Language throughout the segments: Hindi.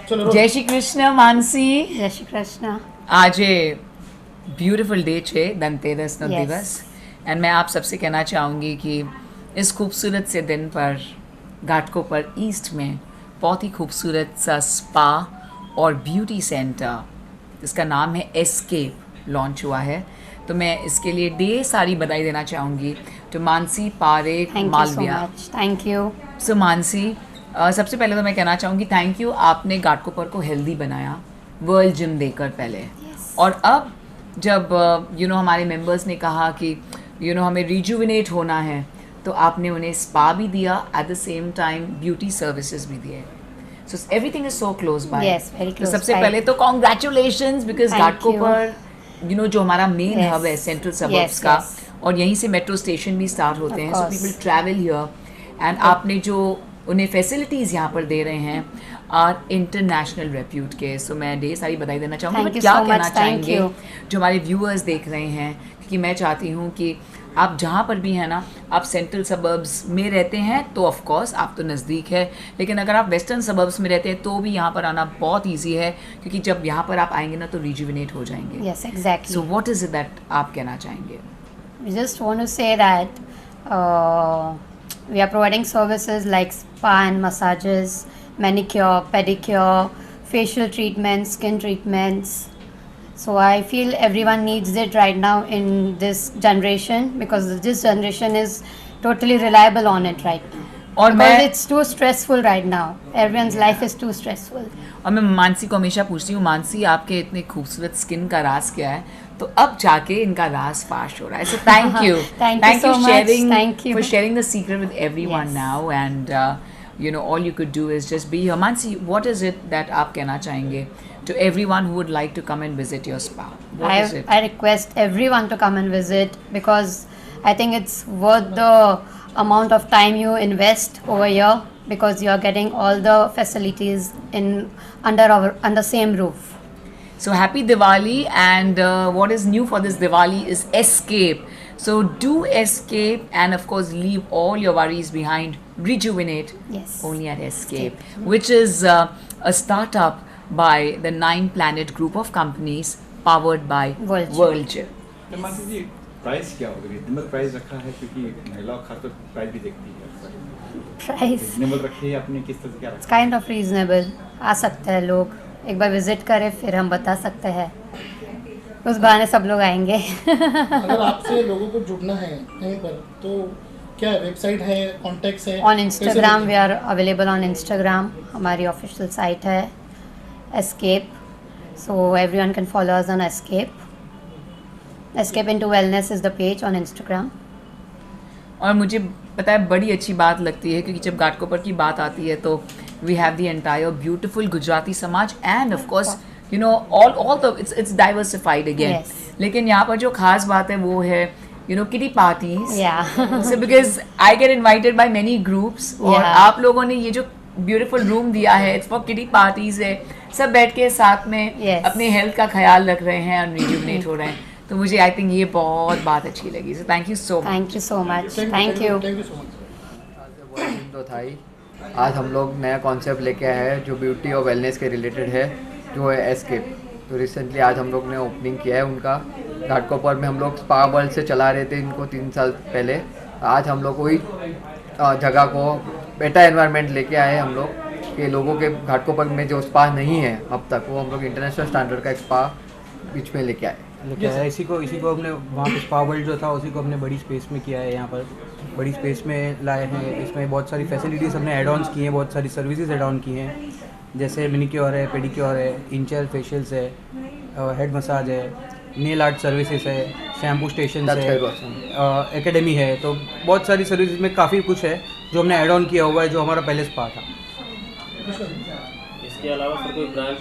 जय श्री कृष्ण मानसी. જય શ્રી કૃષ્ણ. આજે ब्यूटीफुल डे છે धनतेरस Yes. दिवस एंड मैं आप सबसे कहना चाहूँगी कि इस खूबसूरत से दिन पर घाटकोपर ईस्ट में बहुत ही खूबसूरत सा स्पा और ब्यूटी सेंटर इसका नाम है एस्केप लॉन्च हुआ है. तो मैं इसके लिए ढेर सारी बधाई देना चाहूँगी to Mansi Parekh thank you so Malaviya. Much. Thank you. So Mansi, सबसे पहले तो मैं कहना चाहूँगी थैंक यू. आपने घाटकोपर को हेल्दी बनाया वर्ल्ड जिम देकर पहले. और अब जब हमारे मेंबर्स ने कहा कि हमें रिजुविनेट होना है तो आपने उन्हें स्पा भी दिया, at the same time beauty services भी दिए. So everything is so close by. Yes, very तो close सबसे by. पहले तो कॉन्ग्रेचुलेशंस बिकॉज Thank घाटकोपर जो हमारा मेन Yes. हब है सेंट्रल सबर्ब्स Yes, का, yes. और यहीं से मेट्रो स्टेशन भी स्टार्ट होते Of हैं. सो course. People travel here and आपने जो उन्हें फैसिलिटीज़ यहाँ पर दे रहे हैं आर इंटरनेशनल रेप्यूट के. सो मैं ढेर सारी बधाई देना चाहूँगी. Thank बट you क्या so much. कहना Thank चाहेंगे you. जो हमारे व्यूअर्स देख रहे हैं, क्योंकि मैं चाहती हूँ कि आप जहाँ पर भी हैं ना, आप सेंट्रल सबर्ब्स में रहते हैं तो ऑफ कोर्स आप तो नज़दीक है, लेकिन अगर आप वेस्टर्न सबर्ब्स में रहते हैं तो भी यहाँ पर आना बहुत ईजी है, क्योंकि जब यहाँ पर आप आएंगे ना तो रिजुविनेट हो जाएंगे. Yes, exactly. So what is it that आप कहना चाहेंगे? We just want to say that we are providing services like spa and massages, manicure, pedicure, facial treatments, skin treatments. So I feel everyone needs it right now in this generation, because this generation is totally reliable on it right now. और Because मैं it's too stressful right now. Everyone's life is too stressful. और मैं मानसी को हमेशा पूछती हूँ, मानसी आपके इतने खूबसूरत स्किन का राज क्या है? तो अब जाके इनका राज फाश हो रहा है. So thank you. Thank you so much. sharing Thank you. for sharing the secret with everyone Yes. now, and all you could do is just be here. Mansi, what is it that आप कहना चाहेंगे to everyone who would like to come and visit your spa? What is it? I request everyone to come and visit, because I think it's worth the amount of time you invest over here, because you are getting all the facilities in under same roof. So happy Diwali, and what is new for this Diwali is escape. So do escape, and of course leave all your worries behind. Rejuvenate Yes. only at Escape, which is a startup by the 9 Planet Group of companies powered by World Gym. तो मानसी जी, प्राइस क्या होगा? रिजनेबल प्राइस रखा है, क्योंकि महिलाओं खास तो प्राइस भी देखती है. Price रिजनेबल रखी है आपने, किस तरह से क्या it's रखा है? kind of reasonable. आ सकते हैं लोग, एक बार विजिट करें फिर हम बता सकते हैं. उस बहाने सब लोग आएंगे. अगर आपसे लोगों को जुड़ना है कहीं पर तो क्या वेबसाइट है, कॉन्टैक्ट्स है? On Instagram we are available on Instagram. हमारी ऑफिशियल साइट है Escape, so everyone can follow us on Escape. Escape into Wellness is the page on Instagram. और मुझे पता है बड़ी अच्छी बात लगती है, क्योंकि जब घाटकोपर की बात आती है तो we have the entire beautiful Gujarati samaj, and of course all the it's diversified again. Yes. लेकिन यहाँ पर जो खास बात है वो है kitty parties. Yeah. So because I get invited by many groups, और Yeah. आप लोगों ने ये जो ब्यूटीफुल रूम दिया है, it's for kitty parties है, सब बैठ के साथ में Yes. अपने हेल्थ का ख्याल रख रहे हैं और रिजुविनेट हो रहे हैं. तो मुझे आई थिंक ये बहुत बात अच्छी लगी. So thank you so much. Thank you so much. Thank you. Thank you so much. दिन तो था ही. आज हम लोग नया कॉन्सेप्ट लेके आए हैं जो ब्यूटी और वेलनेस के रिलेटेड है, जो है एस्केप. तो रिसेंटली आज हम लोग ने ओपनिंग किया है उनका. घाटकोपर में हम लोग स्पा वर्ल्ड से चला रहे थे इनको 3 साल पहले. आज हम लोग वही जगह को बेटर एनवायरनमेंट लेके आए हम लोग, कि लोगों के घाटकोपर में जो स्पा नहीं है अब तक, वो हम लोग इंटरनेशनल स्टैंडर्ड का एक स्पा बीच में लेके आए. इसी को हमने वहाँ पे स्पा वर्ल्ड जो था उसी को हमने बड़ी स्पेस में किया है. यहाँ पर बड़ी स्पेस में लाए हैं. इसमें बहुत सारी फैसिलिटीज़ हमने एड ऑन्स की हैं, बहुत सारी सर्विसेज एड ऑन की हैं, जैसे मिनीक्योर है, पेडिक्योर है, इंचर फेशियल्स है, हेड मसाज है, नेल आर्ट सर्विसेज है, शैम्पू स्टेशन है, एकेडमी है. तो बहुत सारी सर्विसेज में काफ़ी कुछ है जो हमने ऐड ऑन किया हुआ है, जो हमारा पहले स्पा था. इसके अलावा फिर कोई ब्रांच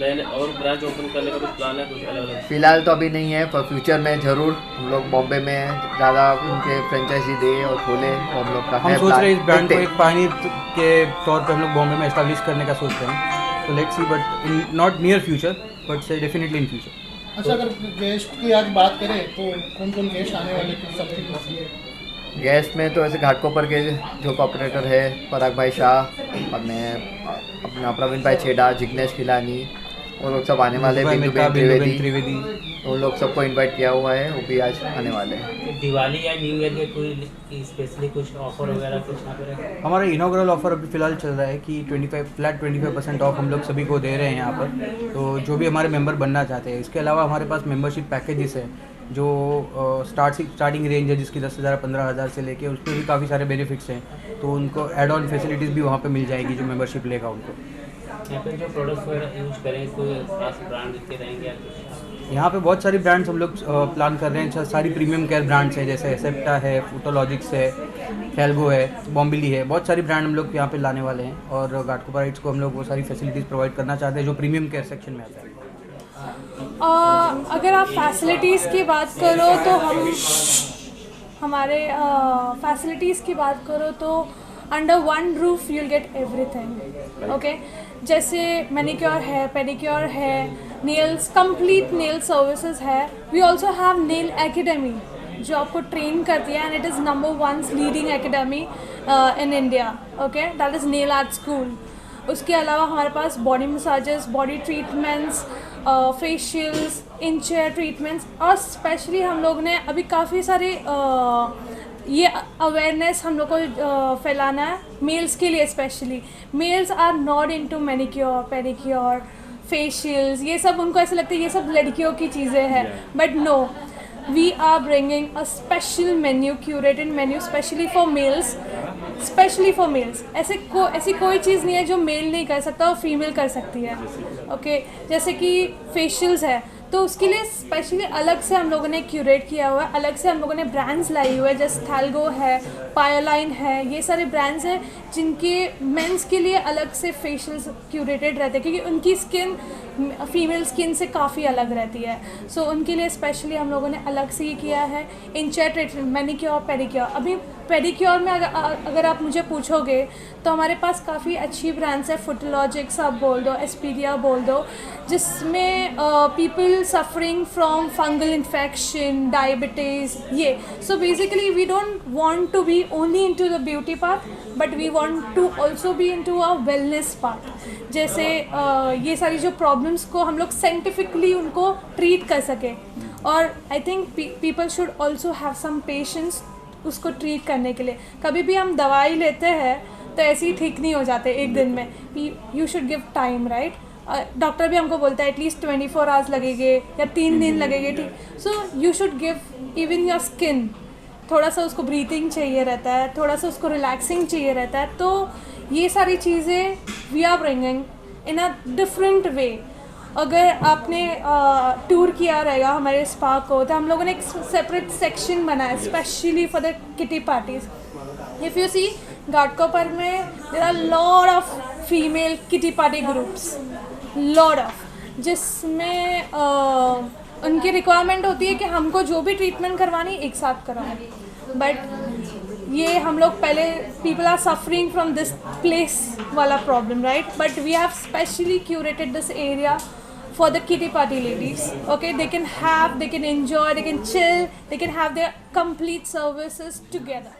नए और ब्रांच ओपन करने का कुछ प्लान है, कुछ अलग अलग? फिलहाल तो अभी नहीं है, पर फ्यूचर में ज़रूर हम लोग बॉम्बे में ज़्यादा उनके फ्रेंचाइजी दे और खोले, तो हम लोग का हम सोच रहे हैं इस ब्रांड को एक पानी के तौर पे हम लोग बॉम्बे में एस्टैब्लिश करने का सोच रहे हैं. तो let's see, but in not near future, but से डेफिनेटली इन फ्यूचर. अच्छा, अगर गेस्ट की आज बात करें तो कौन कौन गेस्ट आने वाले थे? सबकी गेस्ट में तो ऐसे घाटकोपर के जो ऑपरेटर है पराग भाई शाह, अपने अपना प्रवीण भाई छेड़ा, जिग्नेश खिलानी, वो लोग सब आने वाले हैं। बिंदुबेन त्रिवेदी, उन लोग सबको इनवाइट किया हुआ है, वो भी आज आने वाले हैं। दिवाली या न्यू ईयर के कोई स्पेशली कुछ ऑफर वगैरह कुछ यहाँ पे रखे? हमारा इनॉग्रल ऑफर अभी फ़िलहाल चल रहा है कि 25% ऑफ हम लोग सभी को दे रहे हैं यहाँ पर, तो जो भी हमारे मेंबर बनना चाहते हैं। इसके अलावा हमारे पास मेंबरशिप पैकेजेस हैं जो स्टार्टिंग रेंज है जिसकी 10,000 15,000 से लेके, उसमें भी काफ़ी सारे बेनिफिट्स हैं, तो उनको एड ऑन फैसिलिटीज़ भी वहाँ पे मिल जाएगी जो मेंबरशिप लेगा उनको। यहाँ पे जो प्रोडक्ट्स वगैरह यूज करें कोई खास ब्रांड के रहेंगे या कुछ? यहाँ पे बहुत सारी ब्रांड्स हम लोग प्लान कर रहे हैं, सारी प्रीमियम केयर ब्रांड्स हैं, जैसे एसेप्टा है, फूटोलॉजिक्स है, हेल्गो है, बॉम्बिली है, बहुत सारी ब्रांड हम लोग यहाँ पे लाने वाले हैं। और घाटकोपर राइट्स को हम लोग वो सारी फैसिलिटीज़ प्रोवाइड करना चाहते हैं जो प्रीमियम केयर सेक्शन में आता है। अगर आप फैसिलिटीज़ की बात करो तो हमारे फैसिलिटीज़ की बात करो तो under one roof you'll get everything, okay. जैसे मैनिक्योर है, पेडिक्योर है, नेल्स, कंप्लीट नेल सर्विसेज है। We also have nail academy जो आपको ट्रेन करती है, and it is number 1 leading academy in India, okay, that is nail art school. उसके अलावा हमारे पास body massages, body treatments, facials, in chair treatments, और स्पेशली हम लोग ने अभी काफ़ी सारे ये अवेयरनेस हम लोग को फैलाना है मेल्स के लिए। Specially males are not into manicure, pedicure, facials, ये सब उनको ऐसा लगता है ये सब लड़कियों की चीज़ें हैं, but no, we are bringing a special menu, curated menu specially for males, specially for males. ऐसी कोई चीज़ नहीं है जो मेल नहीं कर सकता और फीमेल कर सकती है, ओके। जैसे कि फेशियल्स है तो उसके लिए स्पेशली अलग से हम लोगों ने क्यूरेट किया हुआ है, अलग से हम लोगों ने ब्रांड्स लाई हुए हैं, जैसे थैल्गो है, पायोलाइन है, ये सारे ब्रांड्स हैं जिनके मेंस के लिए अलग से फेशियल्स क्यूरेटेड रहते हैं क्योंकि उनकी स्किन फीमेल स्किन से काफ़ी अलग रहती है। सो उनके लिए स्पेशली हम लोगों ने अलग से ये किया है। इन चेयर ट्रीटमेंट, मैनिक्योर, पेडिक्योर। अभी पेडिक्योर में अगर आप मुझे पूछोगे तो हमारे पास काफ़ी अच्छी ब्रांड्स है, फूटोलॉजिक्स आप बोल दो, एस्पीरिया बोल दो, जिसमें people suffering from fungal infection, diabetes, ये। So basically we don't want to be only into the beauty part, but we want to also be into a wellness part. जैसे ये सारी जो प्रॉब्लम्स को हम लोग साइंटिफिकली उनको ट्रीट कर सके, और I think people should also have some patience उसको ट्रीट करने के लिए। कभी भी हम दवाई लेते हैं तो ऐसे ही ठीक नहीं हो जाते एक दिन में, you should give time, right. Doctor भी हमको बोलता है एटलीस्ट 24 आवर्स लगेंगे या 3 दिन लगेंगे, ठीक। So you should give even your skin, थोड़ा सा उसको ब्रीथिंग चाहिए रहता है, थोड़ा सा उसको रिलैक्सिंग चाहिए रहता है। तो ये सारी चीज़ें we are bringing in a different way. अगर आपने टूर किया रहेगा हमारे स्पा को, तो हम लोगों ने एक सेपरेट सेक्शन बनाया specially for the kitty parties. If you see Ghatkopar में there are lot of female kitty party groups, lot of, जिसमें उनकी रिक्वायरमेंट होती है कि हमको जो भी ट्रीटमेंट करवानी एक साथ कराओ। बट ये हम लोग पहले people are suffering from this place वाला problem, right, but we have specially curated this area for the kitty party ladies, okay. They can enjoy, they can chill, they can have their complete services together.